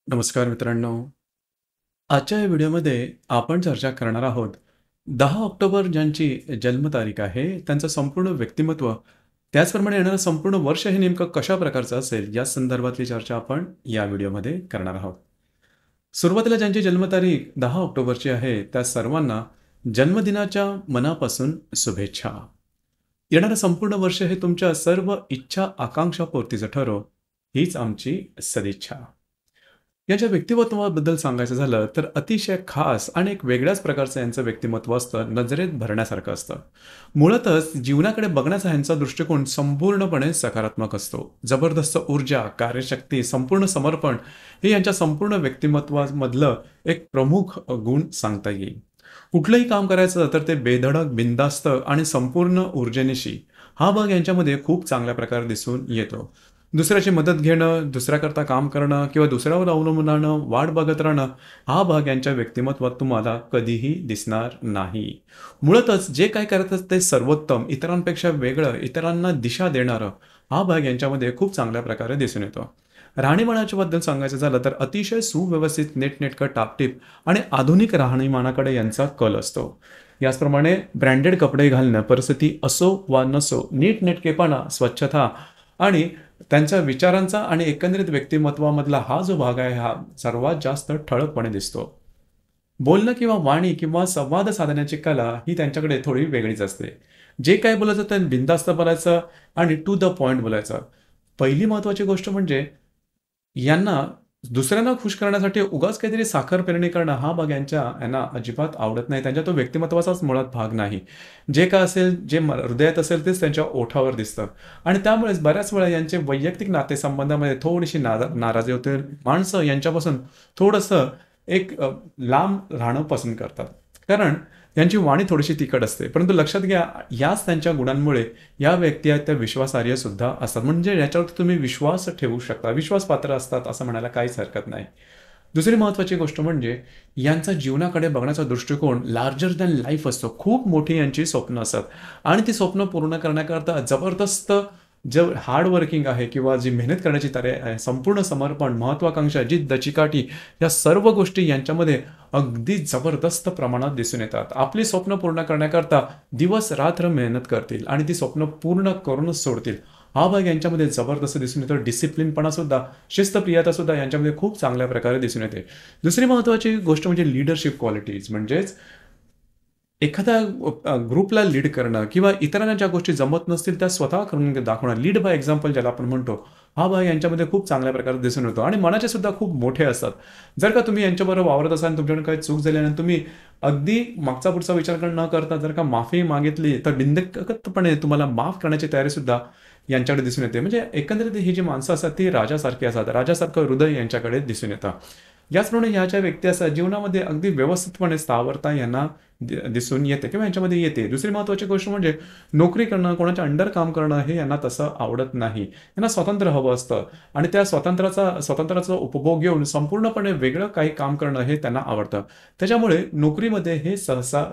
नमस्कार मित्रांनो. आजच्या या व्हिडिओमध्ये आपण चर्चा करणार आहोत 10 ऑक्टोबर ज्यांची जन्मतारीख आहे, त्यांचं संपूर्ण व्यक्तिमत्व, त्याचप्रमाणे येणारं संपूर्ण वर्ष हे नेमकं कशा प्रकारचं असेल, या संदर्भातली चर्चा आपण या व्हिडिओमध्ये करणार आहोत. सुरुवातीला ज्यांची जन्मतारीख 10 ऑक्टोबरची आहे, त्या सर्वांना जन्मदिनाच्या मनापासून शुभेच्छा. येणारं संपूर्ण वर्ष हे तुमच्या सर्व इच्छा, आकांक्षा पूर्तीचं ठरो, हीच आमची सदिच्छा. यांच्या व्यक्तिमत्वाबद्दल सांगायचं झालं तर अतिशय खास आणि एक वेगळ्याच प्रकारचं यांचं व्यक्तिमत्व असतं, नजरेत भरण्यासारखं असतं. मुळातच जीवनाकडे बघण्याचा यांचा दृष्टिकोन संपूर्णपणे सकारात्मक असतो. जबरदस्त ऊर्जा, कार्यशक्ती, संपूर्ण समर्पण हे यांच्या संपूर्ण व्यक्तिमत्वामधलं एक प्रमुख गुण सांगता येईल. कुठलंही काम करायचं तर ते बेधडक, बिनधास्त आणि संपूर्ण ऊर्जेनिशी, हा भाग यांच्यामध्ये खूप चांगल्या प्रकारे दिसून येतो. दुसऱ्याची मदत घेणं, दुसऱ्याकरता काम करणं किंवा दुसऱ्यावर अवलंबून राहणं, वाट बघत राहणं, हा भाग यांच्या व्यक्तिमत्वात तुम्हाला कधीही दिसणार नाही. मुळातच जे काही करतात ते सर्वोत्तम, इतरांपेक्षा वेगळं, इतरांना दिशा देणारं, हा भाग यांच्यामध्ये खूप चांगल्या प्रकारे दिसून येतो. राहणीमानाच्या बद्दल सांगायचं झालं तर अतिशय सुव्यवस्थित, नीटनेटकं, टापटीप आणि आधुनिक राहणीमानाकडे यांचा कल असतो. याचप्रमाणे ब्रँडेड कपडे घालणं, परिस्थिती असो वा नसो, नीटनेटकेपणा, स्वच्छता आणि त्यांच्या विचारांचा आणि एकंदरीत व्यक्तिमत्वामधला हा जो भाग आहे, हा सर्वात जास्त ठळकपणे दिसतो. बोलणं किंवा वाणी किंवा संवाद साधण्याची कला ही त्यांच्याकडे थोडी वेगळीच असते. जे काय बोलायचं ते बिनधास्त बोलायचं आणि टू द पॉइंट बोलायचं. पहिली महत्त्वाची गोष्ट म्हणजे यांना दुसऱ्यांना खुश करण्यासाठी उगाच काहीतरी साखर पेरणी करणं, हा भाग यांना अजिबात आवडत नाही. त्यांच्या तो व्यक्तिमत्वाचाच मुळात भाग नाही. जे काय असेल, जे हृदयात असेल तेच त्यांच्या ओठावर दिसतं आणि त्यामुळेच बऱ्याच वेळा यांचे वैयक्तिक नातेसंबंधामध्ये थोडीशी नाराजी होते. माणसं यांच्यापासून थोडंसं लांब राहणं पसंत करतात. कारण यांची वाणी थोडीशी तिखट असते. परंतु लक्षात घ्या, याच त्यांच्या गुणांमुळे या व्यक्ती आहेत त्या विश्वासार्ह सुद्धा असतात. म्हणजे याच्यावरती तुम्ही विश्वास ठेवू शकता, विश्वासपात्र असतात असं म्हणायला काहीच हरकत नाही. दुसरी महत्त्वाची गोष्ट म्हणजे यांचा जीवनाकडे बघण्याचा दृष्टिकोन लार्जर दॅन लाईफ असतो. खूप मोठी यांची स्वप्न असतात आणि ती स्वप्न पूर्ण करण्याकरता जबरदस्त जे हार्ड वर्किंग आहे किंवा जी मेहनत करण्याची तयारी आहे, संपूर्ण समर्पण, महत्त्वाकांक्षा, जिद्द, चिकाटी, या सर्व गोष्टी यांच्यामध्ये अगदी जबरदस्त प्रमाणात दिसून येतात. आपली स्वप्न पूर्ण करण्याकरता दिवस रात्र मेहनत करतील आणि ती स्वप्न पूर्ण करूनच सोडतील. हा भाग यांच्यामध्ये जबरदस्त दिसून येतो. डिसिप्लिनपणा सुद्धा, शिस्तप्रियता सुद्धा यांच्यामध्ये खूप चांगल्या प्रकारे दिसून येते. दुसरी महत्त्वाची गोष्ट म्हणजे लीडरशिप क्वालिटीज. म्हणजेच एखाद्या ग्रुपला लीड करणं किंवा इतरांना ज्या गोष्टी जमत नसतील त्या स्वतः करून दाखवणं, लीड बाय एक्झाम्पल ज्याला आपण म्हणतो, हा भाग यांच्यामध्ये खूप चांगल्या प्रकारे दिसून येतो आणि मनाचे सुद्धा खूप मोठे असतात. जर का तुम्ही यांच्याबरोबर वावरत असाल आणि तुमच्याकडून काही चूक झाली आणि तुम्ही अगदी मागचा पुढचा विचार न करता जर का माफी मागितली, तर बिनधास्तपणे तुम्हाला माफ करण्याची तयारी सुद्धा यांच्याकडे दिसून येते. म्हणजे एकंदरीत ही जी माणसं असतात ती राजासारखी असतात. राजासारखं हृदय यांच्याकडे दिसून येतं. याचप्रमाणे ह्या ज्या व्यक्ती असतात, जीवनामध्ये अगदी व्यवस्थितपणे स्थावरता यांना दिसून येते किंवा यांच्यामध्ये येते. दुसरी महत्त्वाची गोष्ट म्हणजे नोकरी करणं, कोणाच्या अंडर काम करणं हे यांना तसं आवडत नाही. यांना स्वातंत्र्य हवं असतं आणि त्या स्वातंत्र्याचा उपभोग घेऊन संपूर्णपणे वेगळं काही काम करणं हे त्यांना आवडतं. त्याच्यामुळे नोकरीमध्ये हे सहसा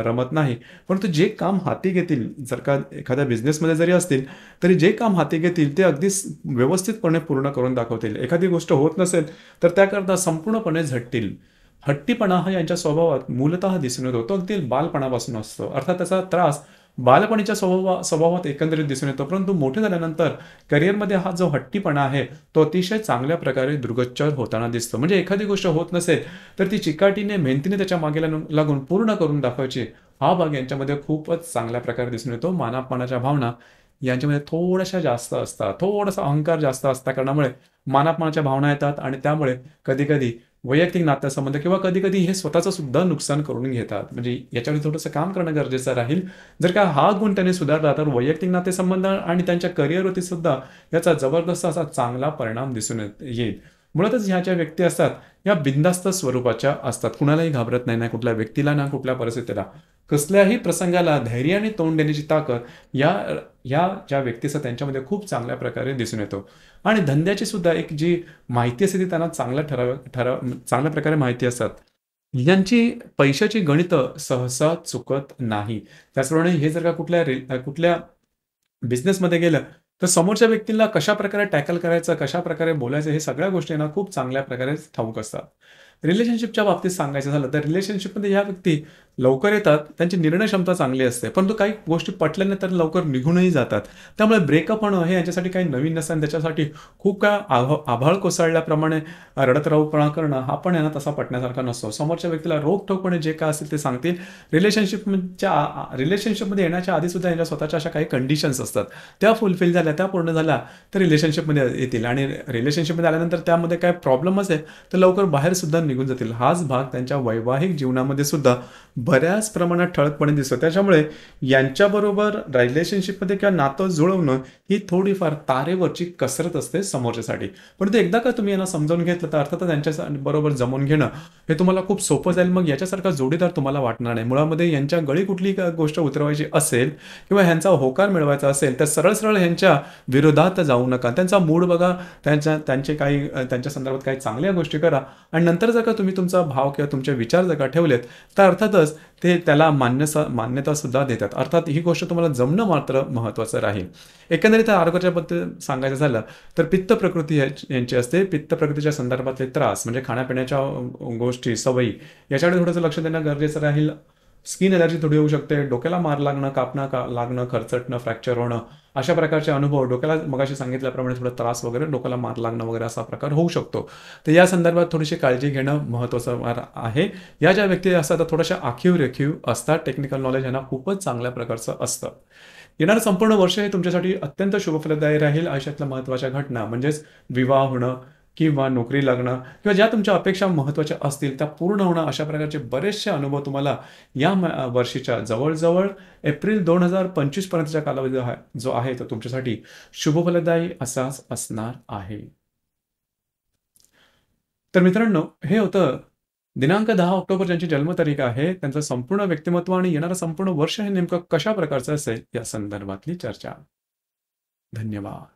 रमत नाही. परंतु जे काम हाती घेतील, जर का एखाद्या बिझनेसमध्ये जरी असतील, तरी जे काम हाती घेतील ते अगदी व्यवस्थितपणे पूर्ण करून दाखवतील. एखादी गोष्ट होत नसेल तर त्याकरता संपूर्णपणे झटतील. हट्टीपणा हा यांच्या स्वभावात मूलतः दिसून येतो. तो अगदी बालपणापासून असतो. अर्थात त्याचा त्रास बालपणीच्या स्वभावात एकंदरीत दिसून येतो. परंतु मोठे झाल्यानंतर करिअरमध्ये हा जो हट्टीपणा आहे तो अतिशय चांगल्या प्रकारे दुर्गोच्चार होताना दिसतो. म्हणजे एखादी गोष्ट होत नसेल तर ती चिकाटीने, मेहनतीने त्याच्या मागे लागून पूर्ण करून दाखवायची, हा भाग यांच्यामध्ये खूपच चांगल्या प्रकारे दिसून येतो. मानापमानाच्या भावना यांच्यामध्ये थोड्याशा जास्त असतात. थोडासा अहंकार जास्त असल्या कारणामुळे मानापमानाच्या भावना येतात आणि त्यामुळे कधी-कधी वैयक्तिक नातेसंबंध किंवा कधी-कधी हे स्वतःचं सुद्धा नुकसान करून घेतात. म्हणजे याच्यावर थोडंसं काम करणं गरजेचं राहील. जर का हा गुण त्यांनी सुधारला तर वैयक्तिक नातेसंबंध आणि त्यांच्या करिअरवरती सुद्धा याचा जबरदस्त असा चांगला परिणाम दिसून येईल. मुळातच ह्या ज्या व्यक्ती असतात या बिनधास्त स्वरूपाच्या असतात. कुणालाही घाबरत नाही, ना कुठल्या व्यक्तीला, ना कुठल्या परिस्थितीला. कसल्याही प्रसंगाला धैर्याने तोंड देण्याची ताकद या या ज्या व्यक्ती असतात त्यांच्यामध्ये खूप चांगल्या प्रकारे दिसून येतो. आणि धंद्याची सुद्धा एक जी माहिती असते ती त्यांना चांगल्या प्रकारे माहिती असतात. यांची पैशाची गणितं सहसा चुकत नाही. त्याचप्रमाणे हे जर का कुठल्या बिझनेसमध्ये गेलं तर समोरच्या व्यक्तीला कशाप्रकारे टॅकल करायचं, कशाप्रकारे बोलायचं हे सगळ्या गोष्टी आहे ना खूप चांगल्या प्रकारे ठाऊक असतात. रिलेशनशिपच्या बाबतीत सांगायचं झालं तर रिलेशनशिपमध्ये ह्या व्यक्ती लवकर येतात, त्यांची निर्णय क्षमता चांगली असते. परंतु काही गोष्टी पटल्या नाही तर लवकर निघूनही जातात. त्यामुळे ब्रेकअप होणं हे यांच्यासाठी काही नवीन नसतं आणि त्याच्यासाठी खूप काळ आभाळ कोसळल्याप्रमाणे रडत राहूपणा करणं हा पण यांना तसा पटण्यासारखा नसतो. समोरच्या व्यक्तीला रोखठोकपणे जे काय असेल ते सांगतील. रिलेशनशिपमध्ये येण्याच्या आधीसुद्धा यांच्या स्वतःच्या अशा काही कंडिशन्स असतात. त्या फुलफिल झाल्या, त्या पूर्ण झाल्या तर रिलेशनशिपमध्ये येतील आणि रिलेशनशिपमध्ये आल्यानंतर त्यामध्ये काय प्रॉब्लेम असेल तर लवकर बाहेर सुद्धा निघून जातील. हाच भाग त्यांच्या वैवाहिक जीवनामध्ये सुद्धा बऱ्याच प्रमाणात ठळकपणे दिसतो. त्याच्यामुळे यांच्याबरोबर रिलेशनशिपमध्ये किंवा नातं जुळवणं ही थोडीफार तारेवरची कसरत असते समोरच्यासाठी. परंतु एकदा का तुम्ही यांना समजावून घेतलं तर अर्थातच त्यांच्या बरोबर जमून घेणं हे तुम्हाला खूप सोपं जाईल. मग याच्यासारखा जोडीदार तुम्हाला वाटणार नाही. मुळामध्ये यांच्या गळी कुठली गोष्ट उतरवायची असेल किंवा ह्यांचा होकार मिळवायचा असेल तर सरळ सरळ ह्यांच्या विरोधात जाऊ नका. त्यांचा मूड बघा, त्यांचे काही त्यांच्या संदर्भात काही चांगल्या गोष्टी करा आणि नंतर जर का तुम्ही तुमचा भाव किंवा तुमचे विचार जर का ठेवलेत तर अर्थातच ते त्याला मान्यता सुद्धा देतात. अर्थात ही गोष्ट तुम्हाला जमणं मात्र महत्त्वाचं राहील. एकंदरीत आरोग्याबद्दल सांगायचं झालं तर पित्त प्रकृती यांची असते. पित्त प्रकृतीच्या संदर्भातले त्रास म्हणजे खाण्यापिण्याच्या गोष्टी, सवयी याच्याकडे थोडंसं लक्ष देणं गरजेचं राहील. स्किन एलर्जी थोडी होऊ शकते. डोक्याला मार लागणं, कापणं लागणं, खरचटणं, फ्रॅक्चर होणं अशा प्रकारचे अनुभव, डोक्याला मगाशी सांगितल्याप्रमाणे थोडा त्रास वगैरे, डोक्याला मार लागणं वगैरे असा प्रकार होऊ शकतो. तर या संदर्भात थोडीशी काळजी घेणं महत्त्वाचं आहे. या ज्या व्यक्ती असतात त्या थोड्याशा आखीव-रेखीव असतात. टेक्निकल नॉलेज यांना खूपच चांगल्या प्रकारचं असतं. येणारं संपूर्ण वर्ष हे तुमच्यासाठी अत्यंत शुभफलदायी राहील. आयुष्यातल्या महत्त्वाच्या घटना म्हणजेच विवाह होणं किंवा नोकरी लागणं किंवा ज्या तुमच्या अपेक्षा महत्त्वाच्या असतील त्या पूर्ण होणं अशा प्रकारचे बरेचसे अनुभव तुम्हाला या वर्षीच्या जवळजवळ एप्रिल 2025 पर्यंतच्या कालावधी जो आहे तो तुमच्यासाठी शुभफलदायी असाच असणार आहे. तर मित्रांनो, हे होतं दिनांक 10 ऑक्टोबर ज्यांची जन्मतारीख आहे त्यांचं संपूर्ण व्यक्तिमत्व आणि येणारं संपूर्ण वर्ष हे नेमकं कशा प्रकारचं असेल या संदर्भातली चर्चा. धन्यवाद.